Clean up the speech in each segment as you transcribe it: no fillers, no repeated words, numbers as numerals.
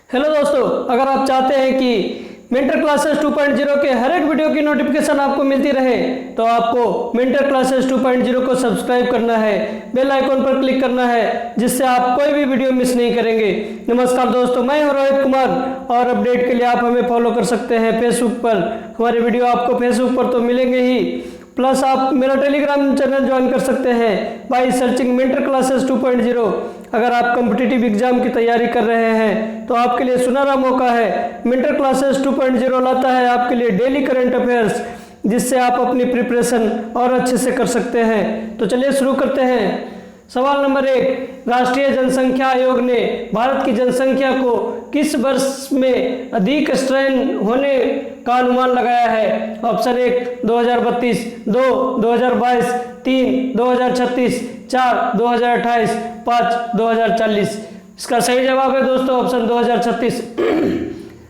Hello दोस्तों, अगर आप चाहते हैं कि मेंटर क्लासेस 2.0 के हर एक वीडियो की नोटिफिकेशन आपको मिलती रहे तो आपको मेंटर क्लासेस 2.0 को सब्सक्राइब करना है, बेल आइकॉन पर क्लिक करना है, जिससे आप कोई भी वीडियो मिस नहीं करेंगे। नमस्कार दोस्तों, मैं हूं रोहित कुमार और अपडेट के लिए आप हमें फॉलो कर सकते हैं फेसबुक पर। हमारे वीडियो आपको फेसबुक पर तो मिलेंगे ही, प्लस आप मेरा टेलीग्राम चैनल ज्वाइन कर सकते हैं बाय सर्चिंग मेंटर क्लासेस 2.0। अगर आप कॉम्पिटिटिव एग्जाम की तैयारी कर रहे हैं तो आपके लिए सुनहरा मौका है। मेंटर क्लासेस 2.0 लाता है आपके लिए डेली करंट अफेयर्स, जिससे आप अपनी प्रिपरेशन और अच्छे से कर सकते हैं। तो चलिए शुरू करते हैं। सवाल नंबर 1, राष्ट्रीय जनसंख्या आयोग ने भारत की जनसंख्या को किस वर्ष में अधिक स्ट्रेन होने का अनुमान लगाया है? ऑप्शन 1 2032, 2 2022, 3 2036, 4 2028, 5 2040। इसका सही जवाब है दोस्तों ऑप्शन 2036।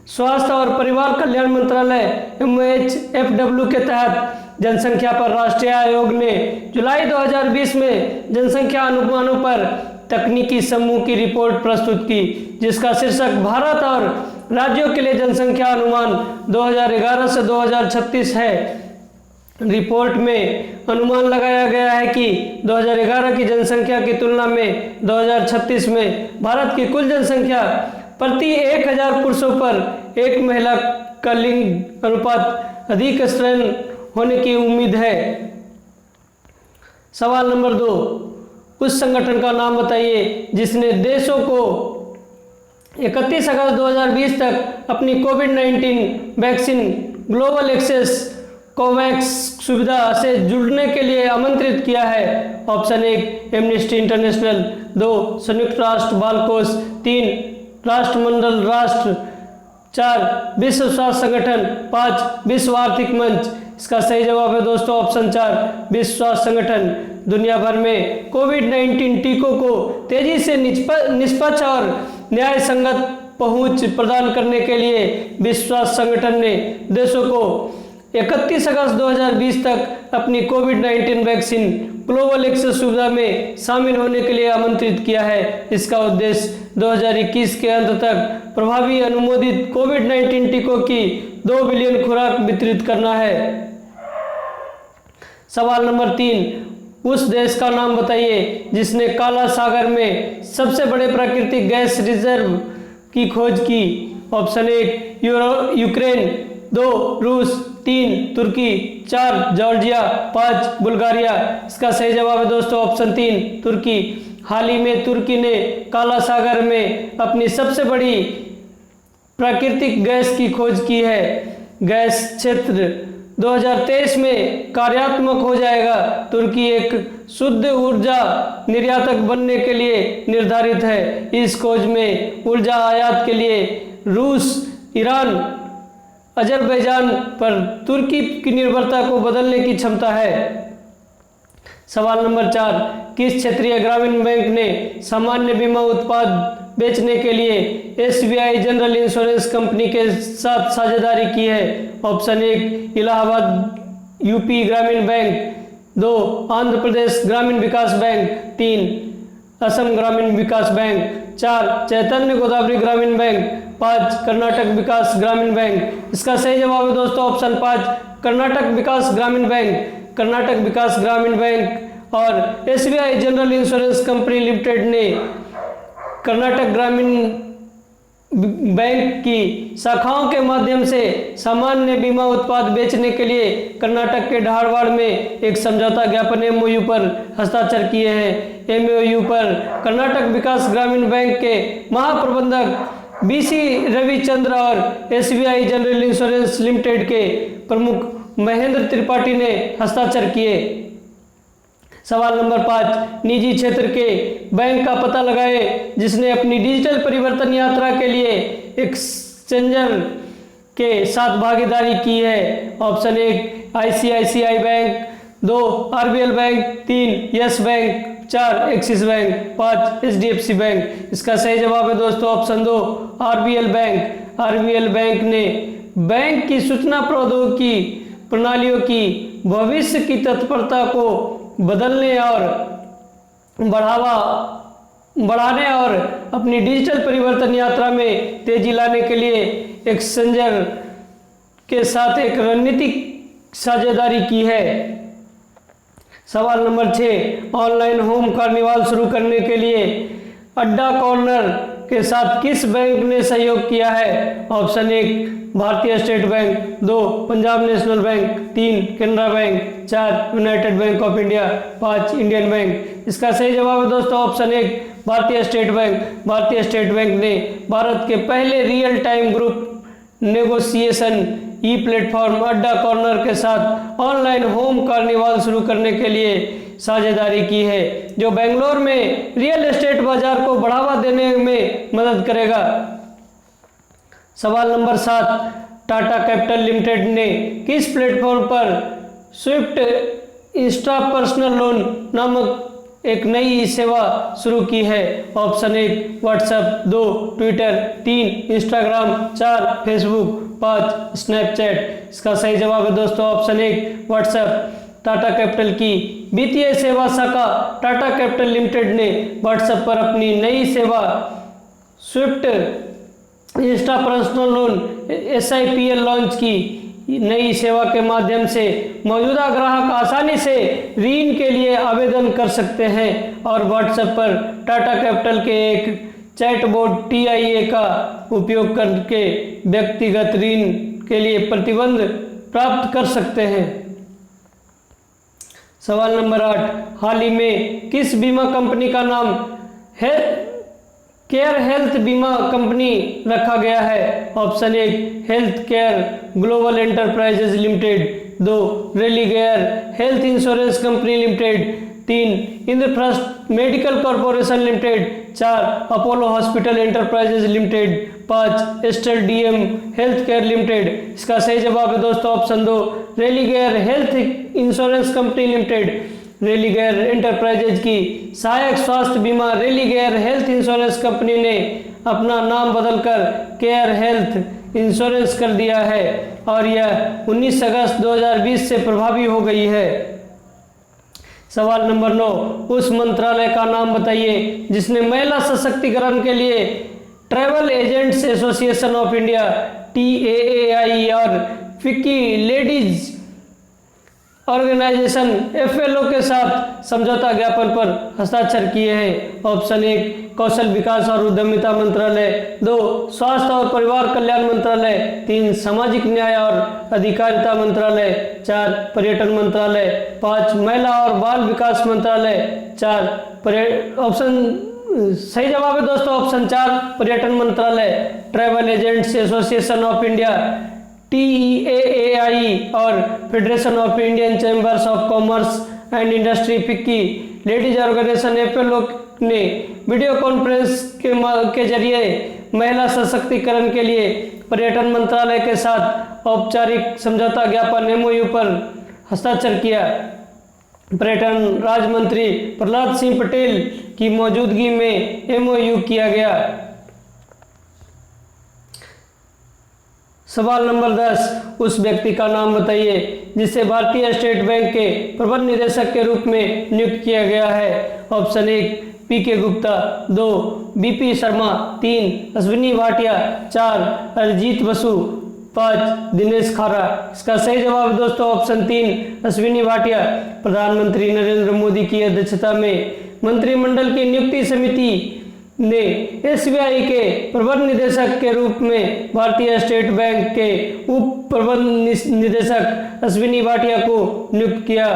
स्वास्थ्य और परिवार कल्याण मंत्रालय MHFW के तहत जनसंख्या पर राष्ट्रीय आयोग ने जुलाई 2020 में जनसंख्या अनुमानों पर तकनीकी समूह की रिपोर्ट प्रस्तुत की, जिसका शीर्षक भारत और राज्यों के लिए जनसंख्या अनुमान 2011 से 2036 है। रिपोर्ट में अनुमान लगाया गया है कि 2011 की जनसंख्या की तुलना में 2036 में भारत की कुल जनसंख्या प्रति 1000 पुरुषों पर एक महिला का लिंग अनुपात अधिक स्ट्रेन होने की उम्मीद है। सवाल नंबर 2, उस संगठन का नाम बताइए जिसने देशों को 31 अगस्त 2020 तक अपनी कोविड-19 वैक्सीन ग्लोबल एक्सेस कोवैक्स सुविधा से जुड़ने के लिए आमंत्रित किया है? ऑप्शन 1 एमनेस्टी इंटरनेशनल, 2 संयुक्त राष्ट्र बाल कोष, 3 राष्ट्रमंडल राष्ट्र, 4 विश्व स्वास्थ्य संगठन, 5 विश्व आर्थिक मंच। इसका सही जवाब है दोस्तों ऑप्शन 4 विश्व स्वास्थ्य संगठन। दुनिया भर में कोविड-19 टीकों को तेजी से निष्पक्ष और न्याय संगत पहुंच प्रदान करने के लिए विश्व स्वास्थ्य संगठन ने देशों को 31 अगस्त 2020 तक अपनी कोविड-19 वैक्सीन ग्लोबल एक्सेस सुविधा में शामिल होने के लिए आमंत्रित किया है। इसका उद्देश्य 2021 के अंत तक प्रभावी अनुमोदित कोविड-19 टीकों की 2 बिलियन खुराक वितरित करना है। सवाल नंबर 3, उस देश का नाम बताइए जिसने काला सागर में सबसे बड़े प्राकृतिक गैस रिजर्व की खोज की? ऑप्शन 1 यूक्रेन, 2 रूस, 3 तुर्की, 4 जॉर्जिया, 5 बुल्गारिया। इसका सही जवाब है दोस्तों ऑप्शन 3 तुर्की। हाल ही में तुर्की ने काला सागर में अपनी सबसे बड़ी प्राकृतिक गैस की खोज की है। गैस क्षेत्र 2023 में कार्यात्मक हो जाएगा। तुर्की एक शुद्ध ऊर्जा निर्यातक बनने के लिए निर्धारित है। इस खोज में ऊर्जा आयात के लिए रूस, ईरान, अजरबैजान पर तुर्की की निर्भरता को बदलने की क्षमता है। सवाल नंबर 4, किस क्षेत्रीय ग्रामीण बैंक ने सामान्य बीमा उत्पाद बेचने के लिए SBI जनरल इंश्योरेंस कंपनी के साथ साझेदारी की है? ऑप्शन 1 इलाहाबाद यूपी ग्रामीण बैंक, 2 आंध्र प्रदेश ग्रामीण विकास बैंक, 3 असम ग्रामीण विकास बैंक, 4 चैतन्य गोदावरी ग्रामीण बैंक, 5 कर्नाटक विकास ग्रामीण बैंक। इसका सही जवाब है दोस्तों ऑप्शन 5 कर्नाटक विकास ग्रामीण बैंक। कर्नाटक विकास ग्रामीण बैंक और SBI general insurance company limited ने कर्नाटक ग्रामीण बैंक की शाखाओं के माध्यम से सामान्य बीमा उत्पाद बेचने के लिए कर्नाटक के धारवाड़ में एक समझौता ज्ञापन MOU पर हस्ताक्षर किए हैं। MOU पर कर्नाटक विकास ग्रामीण बैंक के महाप्रबंधक BC रविचंद्र और SBI जनरल इंश्योरेंस लिमिटेड के प्रमुख महेंद्र त्रिपाठी ने हस्ताक्षर किए। सवाल नंबर 5, निजी क्षेत्र के बैंक का पता लगाएं जिसने अपनी डिजिटल परिवर्तन यात्रा के लिए एक्सचेंजर के साथ भागीदारी की है? Option 1 ICICI bank, 2 RBL bank, 3 yes bank, 4 axis bank, 5 HDFC bank. इसका सही जवाब है दोस्तों option 2 RBL bank. RBL bank ने बैंक की सूचना प्रौद्योगिकी प्रणालियों की भविष्य की तत्परता को बदलने और बढ़ावा बढ़ाने और अपनी डिजिटल परिवर्तन यात्रा में तेजी लाने के लिए एक्सेंचर के साथ एक रणनीतिक साझेदारी की है। सवाल नंबर 6, ऑनलाइन होम कार्निवाल शुरू करने के लिए अड्डा कॉर्नर के साथ किस बैंक ने सहयोग किया है? ऑप्शन 1 भारतीय state bank, 2 Punjab national bank, 3 Canara bank, 4 United bank of India, 5 Indian bank. इसका सही जवाब है दोस्तों ऑप्शन 1 भारतीय स्टेट बैंक। भारतीय स्टेट बैंक ने भारत के पहले रियल टाइम ग्रुप नेगोशिएशन ई प्लेटफॉर्म अड्डा कॉर्नर के साथ ऑनलाइन होम कार्निवाल शुरू करने के लिए साझेदारी की है, जो बेंगलोर में रियल एस्टेट बाजार को बढ़ावा देने में मदद करेगा। सवाल नंबर 7, टाटा कैपिटल लिमिटेड ने किस प्लेटफॉर्म पर स्विफ्ट इंस्टा पर्सनल लोन नामक एक नई सेवा शुरू की है? Option 1 WhatsApp, 2 Twitter, 3 Instagram, 4 Facebook, 5 Snapchat. इसका सही जवाब है दोस्तों ऑप्शन 1 व्हाट्सएप। टाटा कैपिटल की वित्तीय सेवा शाखा टाटा कैपिटल लिमिटेड ने व्हाट्सएप पर अपनी नई सेवा Swift Insta personal loan SIPL launch की। नई सेवा के माध्यम से मौजूदा ग्राहक आसानी से ऋण के लिए आवेदन कर सकते हैं और व्हाट्सएप पर टाटा कैपिटल के एक चैटबॉट TIA का उपयोग करके व्यक्तिगत ऋण के लिए प्रतिबंध प्राप्त कर सकते हैं। सवाल नंबर 8, हाल ही में किस बीमा कंपनी का नाम केयर हेल्थ बीमा कंपनी रखा गया है? Option 1 health care global enterprises limited, 2 Religare health insurance company limited, 3 Indraprastha medical corporation limited, 4 Apollo hospital enterprises limited, 5 Aster DM health care limited. इसका सही जवाब है दोस्तों option 2 Religare health insurance company limited. Religare enterprises की सहायक स्वास्थ्य बीमा रेलिगेयर हेल्थ इंश्योरेंस कंपनी ने अपना नाम बदलकर केयर हेल्थ इंश्योरेंस कर दिया है और यह 19 अगस्त 2020 से प्रभावी हो गई है। सवाल नंबर 9, उस मंत्रालय का नाम बताइए जिसने महिला सशक्तिकरण के लिए travel agents association of India TAAI और फिक्की लेडीज ऑर्गेनाइजेशन FLO के साथ समझौता ज्ञापन पर हस्ताक्षर किए हैं? ऑप्शन 1 कौशल विकास और उद्यमिता मंत्रालय, 2 स्वास्थ्य और परिवार कल्याण मंत्रालय, 3 सामाजिक न्याय और अधिकारिता मंत्रालय, 4 पर्यटन मंत्रालय, 5 महिला और बाल विकास मंत्रालय, 4 ऑप्शन सही जवाब है दोस्तों ऑप्शन 4 पर्यटन मंत्रालय। Travel agents association of India TAAI और federation of Indian chambers of commerce and industry FICCI ladies organisation FLO ने वीडियो कॉन्फ्रेंस के जरिए महिला सशक्तिकरण के लिए पर्यटन मंत्रालय के साथ औपचारिक समझौता ज्ञापन MOU पर हस्ताक्षर किया। पर्यटन राज्य मंत्री प्रहलाद सिंह पटेल की मौजूदगी में MOU किया गया। सवाल नंबर 10, उस व्यक्ति का नाम बताइए जिसे भारतीय स्टेट बैंक के प्रबंध निदेशक के रूप में नियुक्त किया गया है? Option 1 PK Gupta, 2 BP Sharma, 3 Ashwini Bhatia, 4 Arijit Basu, 5 Dinesh खारा। इसका सही जवाब दोस्तों ऑप्शन 3 अश्विनी भाटिया। प्रधानमंत्री नरेंद्र मोदी की अध्यक्षता में मंत्रिमंडल की नियुक्ति समिति ने SBI के प्रबंध निदेशक के रूप में भारतीय स्टेट बैंक के उप प्रबंध निदेशक अश्विनी भाटिया को नियुक्त किया।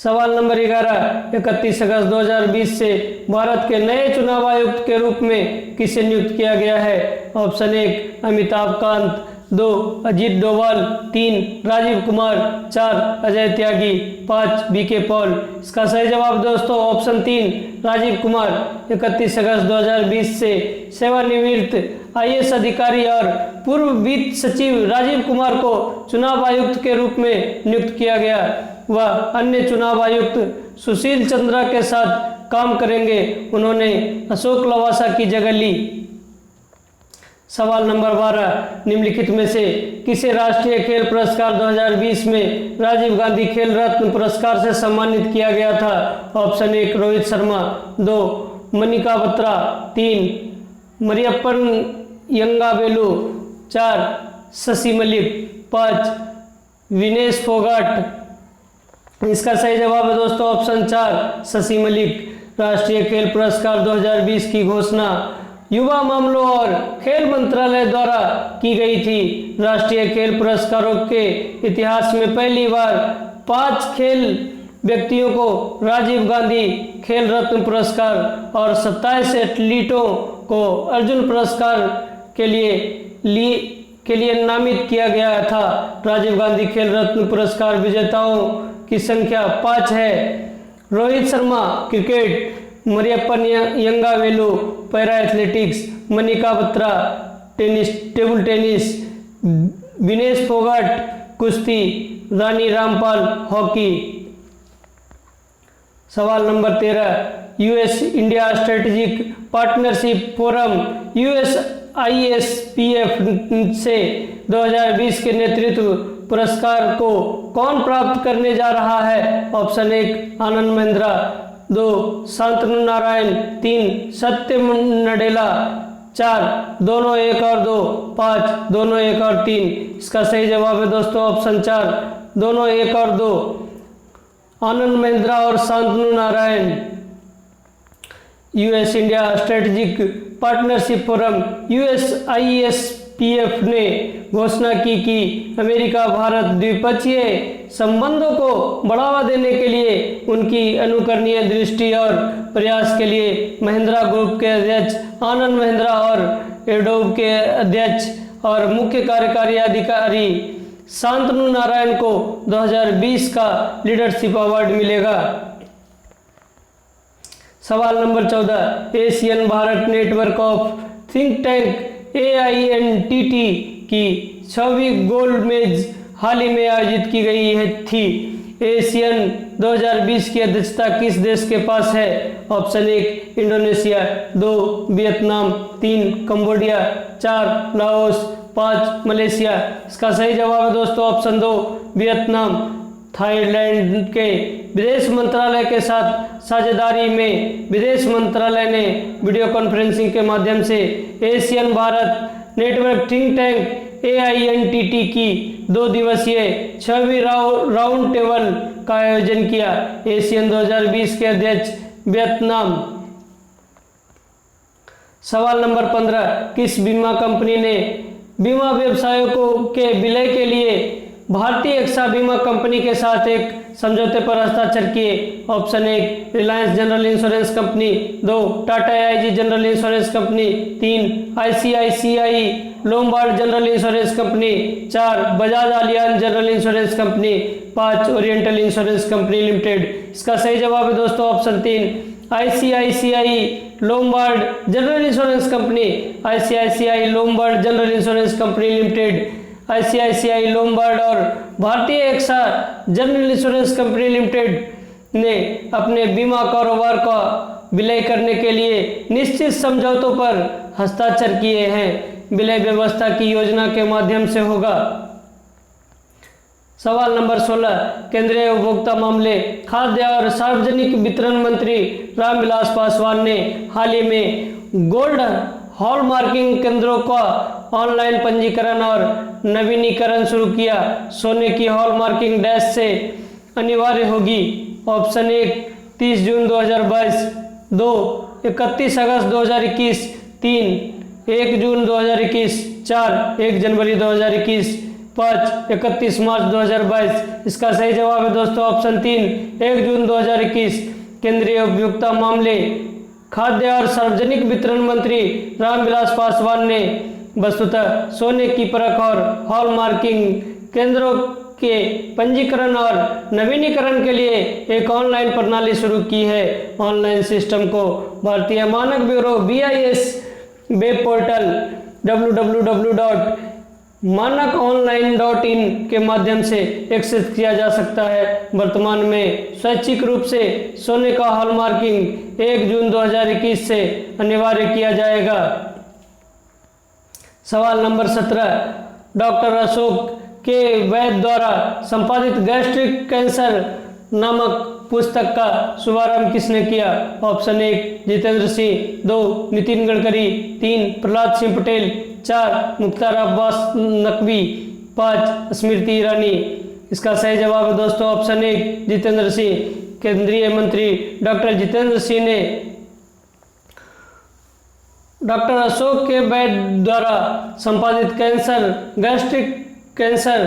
सवाल नंबर 11, 31 अगस्त 2020 से भारत के नए चुनाव आयुक्त के रूप में किसे नियुक्त किया गया है? Option 1 Amitabh Kant, 2 Ajit Doval, 3 Rajiv Kumar, 4 Ajay Tyagi, 5 BK Paul. इसका सही जवाब दोस्तों ऑप्शन 3 राजीव कुमार। 31 अगस्त 2020 से सेवानिवृत्त IAS अधिकारी और पूर्व वित्त सचिव राजीव कुमार को चुनाव आयुक्त के रूप में नियुक्त किया गया। वह अन्य चुनाव आयुक्त सुशील चंद्रा के साथ काम करेंगे। उन्होंने अशोक लवासा की जगह ली। सवाल नंबर 12, निम्नलिखित में से किसे राष्ट्रीय खेल पुरस्कार 2020 में राजीव गांधी खेल रत्न पुरस्कार से सम्मानित किया गया था? ऑप्शन 1 रोहित शर्मा, 2 मनिका बत्रा, 3 मरियप्पन यंगावेलु, 4 शशि मलिक, 5 विनेश फोगाट। इसका सही जवाब है दोस्तों ऑप्शन 4 शशि मलिक। राष्ट्रीय खेल पुरस्कार 2020 की घोषणा युवा मामलों और खेल मंत्रालय द्वारा की गई थी। राष्ट्रीय खेल पुरस्कारों के इतिहास में पहली बार 5 खेल व्यक्तियों को राजीव गांधी खेल रत्न पुरस्कार और 27 एथलीटों को अर्जुन पुरस्कार के लिए नामित किया गया था। राजीव गांधी खेल रत्न पुरस्कार विजेताओं की संख्या 5 है। Rohit Sharma cricket, Mariyappan Thangavelu para athletics, Manika Batra table tennis, Vinesh Phogat कुश्ती, रानी रामपाल हॉकी। सवाल number 13, US India strategic partnership forum USISPF से 2020 के नेतृत्व पुरस्कार को कौन प्राप्त करने जा रहा है? ऑप्शन 1 आनंद महिंद्रा, 2 शांतनु नारायण, 3 सत्य नडेला, 4 दोनों 1 और 2, 5 दोनों 1 और 3। इसका सही जवाब है दोस्तों ऑप्शन 4 दोनों 1 और 2। आनंद महिंद्रा और Shantanu Narayan US India strategic partnership forum USISPF ने घोषणा की कि अमेरिका भारत द्विपक्षीय संबंधों को बढ़ावा देने के लिए उनकी अनुकरणीय दृष्टि और प्रयास के लिए महिंद्रा ग्रुप के अध्यक्ष आनंद महिंद्रा और एडोब के अध्यक्ष और मुख्य कार्यकारी अधिकारी शांतनु नारायण को 2020 का लीडरशिप अवार्ड मिलेगा। सवाल number 14, Asian Bharat network of think tank AINTT की 6वीं गोल्ड मेज हाल ही में आयोजित की गई थी। एशियन 2020 की अध्यक्षता किस देश के पास है? Option 1 Indonesia, 2 Vietnam, 3 Cambodia, 4 Laos, 5 Malaysia. इसका सही जवाब है दोस्तों ऑप्शन 2 वियतनाम। थाईलैंड के विदेश मंत्रालय के साथ साझेदारी में विदेश मंत्रालय ने वीडियो कॉन्फ्रेंसिंग के माध्यम से Asian Bharat network think tank AINTT की 2 दिवसीय 6वीं राउंड टेबल का आयोजन किया। एशियन 2020 के अध्यक्ष वियतनाम। सवाल नंबर 15, किस बीमा कंपनी ने बीमा व्यवसायों के विलय के लिए भारतीय एक्सा बीमा कंपनी के साथ एक समझौते पर हस्ताक्षर किए? Option 1 Reliance general insurance company, 2 Tata AIG general insurance company, 3 ICICI Lombard general insurance company, 4 Bajaj Allianz general insurance company, 5 oriental insurance company limited. इसका सही जवाब है दोस्तों option 3 ICICI Lombard general insurance company, ICICI Lombard general insurance company limited. ICICI Lombard और Bharti AXA general insurance company limited ने अपने बीमा कारोबार का विलय करने के लिए निश्चित समझौतों पर हस्ताक्षर किए हैं। विलय व्यवस्था की योजना के माध्यम से होगा। सवाल नंबर 16, केंद्रीय उपभोक्ता मामले, खाद्य और सार्वजनिक वितरण मंत्री रामविलास पासवान ने हाल ही में गोल्ड हॉलमार्किंग केंद्रों का ऑनलाइन पंजीकरण और नवीनीकरण शुरू किया। सोने की हॉलमार्किंग डैश से अनिवार्य होगी। ऑप्शन 1 30 जून 2022, 2 31 अगस्त 2021, 3 1 जून 2021, 4 1 जनवरी 2021, 5 31 मार्च 2022। इसका सही जवाब है दोस्तों ऑप्शन 3 1 जून 2021। केंद्रीय उपभोक्ता मामले, खाद्य और सार्वजनिक वितरण मंत्री रामविलास पासवान ने वस्तुतः सोने की परख और हॉलमार्किंग केंद्रों के पंजीकरण और नवीनीकरण के लिए एक ऑनलाइन प्रणाली शुरू की है। ऑनलाइन सिस्टम को भारतीय मानक bureau BIS web portal www.manakonline.in के माध्यम से एक्सेस किया जा सकता है। वर्तमान में स्वैच्छिक रूप से सोने का हॉलमार्किंग 1 जून 2021 से अनिवार्य किया जाएगा। सवाल नंबर 17, डॉक्टर अशोक के वैद्य द्वारा संपादित गैस्ट्रिक कैंसर नामक पुस्तक का शुभारंभ किसने किया? ऑप्शन 1 जितेंद्र सिंह, 2 नितिन गडकरी, 3 प्रहलाद सिंह पटेल, 4 मुख्तार अब्बास नकवी, 5 स्मृति ईरानी। इसका सही जवाब है दोस्तों ऑप्शन 1 जितेंद्र सिंह। केंद्रीय मंत्री डॉक्टर जितेंद्र सिंह ने डॉक्टर अशोक के वैद्य द्वारा संपादित गैस्ट्रिक कैंसर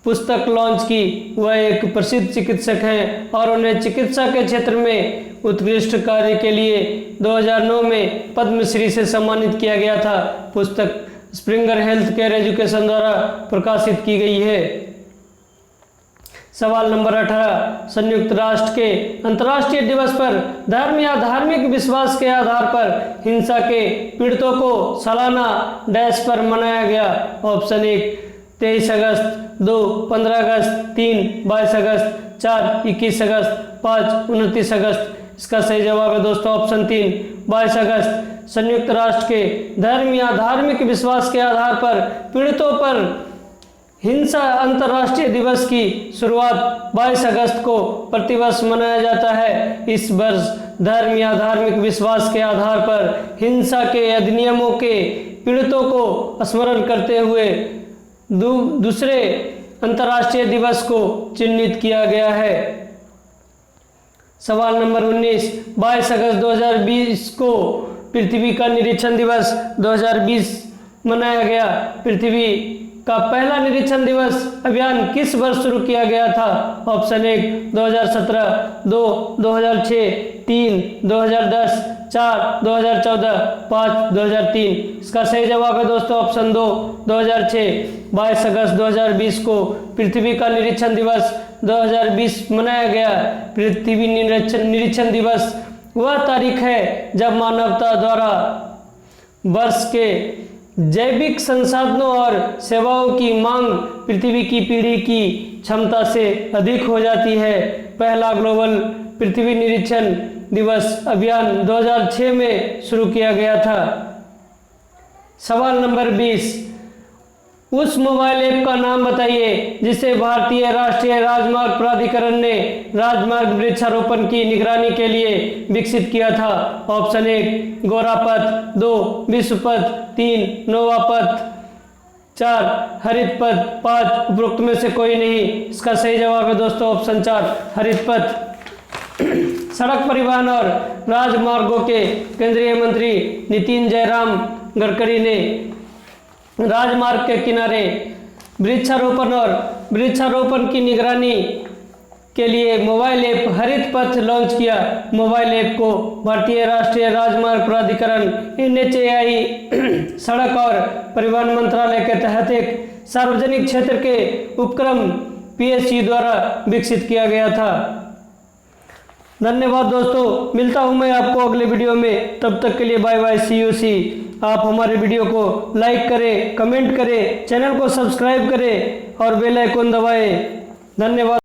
पुस्तक लॉन्च की। वह एक प्रसिद्ध चिकित्सक हैं और उन्हें चिकित्सा के क्षेत्र में उत्कृष्ट कार्य के लिए 2009 में पद्मश्री से सम्मानित किया गया था। पुस्तक स्प्रिंगर हेल्थ केयर एजुकेशन द्वारा प्रकाशित की गई है। सवाल नंबर 18, संयुक्त राष्ट्र के अंतर्राष्ट्रीय दिवस पर धर्म या धार्मिक विश्वास के आधार पर हिंसा के पीड़ितों को सालाना डैश पर मनाया गया। ऑप्शन 1 23 अगस्त, 2 15 अगस्त, 3 22 अगस्त, 4 21 अगस्त, 5 29 अगस्त। इसका सही जवाब है दोस्तों ऑप्शन 3 22 अगस्त। संयुक्त राष्ट्र के धर्म या धार्मिक विश्वास के आधार पर पीड़ितों पर हिंसा अंतर्राष्ट्रीय दिवस की शुरुआत 22 अगस्त को प्रतिवर्ष मनाया जाता है। इस वर्ष धर्म या धार्मिक विश्वास के आधार पर हिंसा के अधिनियमों के पीड़ितों को स्मरण करते हुए दूसरे अंतर्राष्ट्रीय दिवस को चिन्हित किया गया है। सवाल नंबर 19, 22 अगस्त 2020 को पृथ्वी का निरीक्षण दिवस 2020 मनाया गया। पृथ्वी का पहला निरीक्षण दिवस अभियान किस वर्ष शुरू किया गया था? ऑप्शन 1 2017, 2 2006, 3 2010, 4 2014, 5 2003। इसका सही जवाब है दोस्तों ऑप्शन 2 2006। 22 अगस्त 2020 को पृथ्वी का निरीक्षण दिवस 2020 मनाया गया। पृथ्वी निरीक्षण दिवस वह तारीख है जब मानवता द्वारा वर्ष के जैविक संसाधनों और सेवाओं की मांग पृथ्वी की पीढ़ी की क्षमता से अधिक हो जाती है। पहला ग्लोबल पृथ्वी निरीक्षण दिवस अभियान 2006 में शुरू किया गया था। सवाल नंबर 20, उस मोबाइल ऐप का नाम बताइए जिसे भारतीय राष्ट्रीय राजमार्ग प्राधिकरण ने राजमार्ग वृक्षारोपण की निगरानी के लिए विकसित किया था। ऑप्शन 1 गोरापथ, 2 विश्वपथ, 3 नोवापथ, 4 हरित पथ, 5 उपरोक्त में से कोई नहीं। इसका सही जवाब है दोस्तों ऑप्शन 4 हरित पथ। सड़क परिवहन और राजमार्गों के केंद्रीय मंत्री नितिन जयराम गडकरी ने राजमार्ग के किनारे वृक्षारोपण की निगरानी के लिए मोबाइल ऐप हरित पथ लॉन्च किया। मोबाइल ऐप को भारतीय राष्ट्रीय राजमार्ग प्राधिकरण NHAI सड़क और परिवहन मंत्रालय के तहत एक सार्वजनिक क्षेत्र के उपक्रम PSU द्वारा विकसित किया गया था। धन्यवाद दोस्तों, मिलता हूं मैं आपको अगले वीडियो में। तब तक के लिए bye bye, C you see. आप हमारे वीडियो को लाइक करें, कमेंट करें, चैनल को सब्सक्राइब करें और बेल आइकन दबाएं। धन्यवाद।